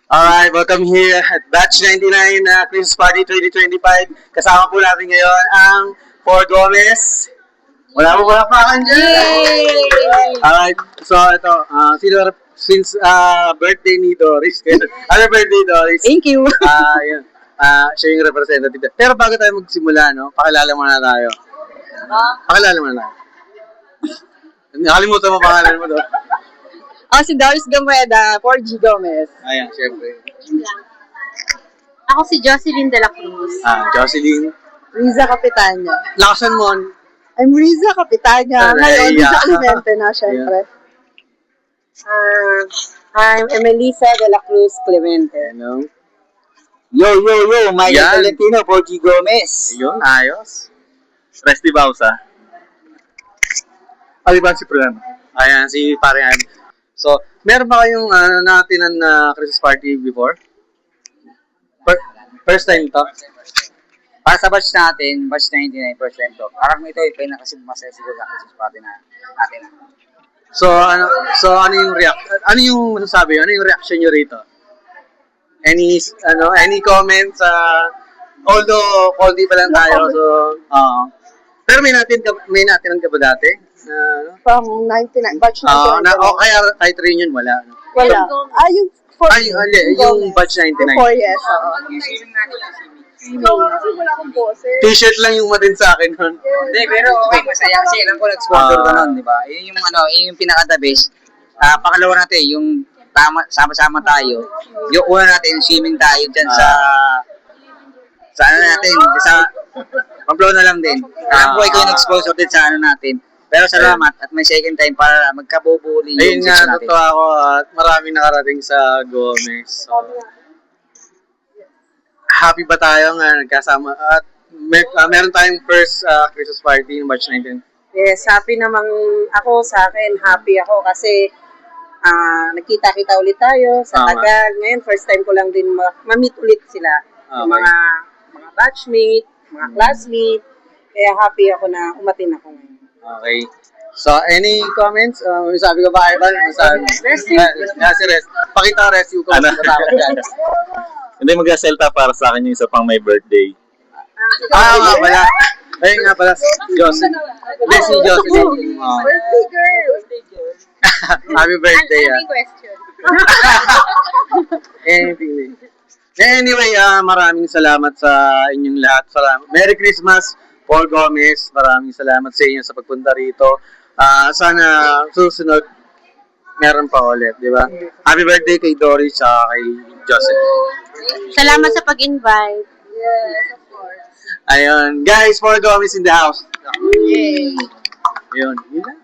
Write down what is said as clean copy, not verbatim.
Alright, welcome here at Batch 99 Christmas Party 2025. Kasama po natin ngayon ang Paul Gomez. Wala mo palakpakan dyan! Alright, so ito, since birthday ni Doris, happy birthday Doris. Thank you. Yun, siya yung representative. Pero bago tayo magsimula, no, pakilala muna tayo. Pakilala muna tayo. Nakalimutan mo pangalan mo doon. Si Doris Gameda, 4G Gomez. Ayan, syempre. Ako si Jocelyn de la Cruz. Jocelyn. Riza Capitania. Lakasan mo. I'm Riza Capitania. Ngayon, Yeah. Riza Clemente na, syempre. I'm Emelisa de la Cruz Clemente. Ano? Yo, Michael Yan. Tolentino, Porky Gomez. Ayun, ayos. Resty Bausa. Aliban si Prem. Ayan, si Pare Ann. So, meron ba kayong natinan na Christmas party before? First time to? Para sa batch natin, batch 99%. Parang ito yung pinakamasaya siguro sa Christmas party natin. So ano yung ano yung masasabi? Ano yung reaction nyo rito? Any comments? Although konti pa lang tayo, so pero may natinan ka ba dati? From 99, batch 99. Kahit reunion wala. No? Wala. Yung 4 Yung batch 99. 4 years, oo. Yung swimming natin yung swimming. Kasi wala akong boses. T-shirt lang yung matin sa akin nun. Hindi, pero okay, masaya kasi alam ko nag-sponsor ka nun, di ba? Yun yung pinaka-the best. Pangalawa natin, yung sama-sama tayo. Yung una natin, swimming tayo dyan sa Pamplona lang din. Alam ko ikaw yung nag-sponsor din sa natin. Pero salamat at may second time para magkabubuli yung Ayun nga, season natin. totoo ako at maraming nakarating sa Gomez. So, happy ba tayo nga nagkasama? At meron tayong first Christmas party ng batch 19. Yes, happy namang ako sa akin. Happy ako kasi nagkita-kita ulit tayo sa Tama. tagal. Ngayon, first time ko lang din ma-meet ulit sila. Yung Okay. mga batchmate, mga classmate. Kaya happy ako na umatin ako ngayon. Okay. So, any comments? Sabi ko ba, Ivan? Sabi. Rest. Si Rest. Pakita Rest yung Ano? matawag dyan. Hindi mag-selta para sa akin yung isa pang may birthday. Nga pala. Ayun nga pala. Jocelyn. Hindi, si Jocelyn. Birthday girl! Happy birthday. question. Anything. Anyway, maraming salamat sa inyong lahat. Salamat. Merry Christmas, Paul Gomez. Maraming salamat sa inyo sa pagpunta rito. Sana susunod meron pa ulit, di ba? Happy birthday kay Doris at kay Jocelyn. Salamat sa pag-invite. Yes, of course. Ayun. Guys, Paul Gomez in the house. Yay! Ayun. Yun lang.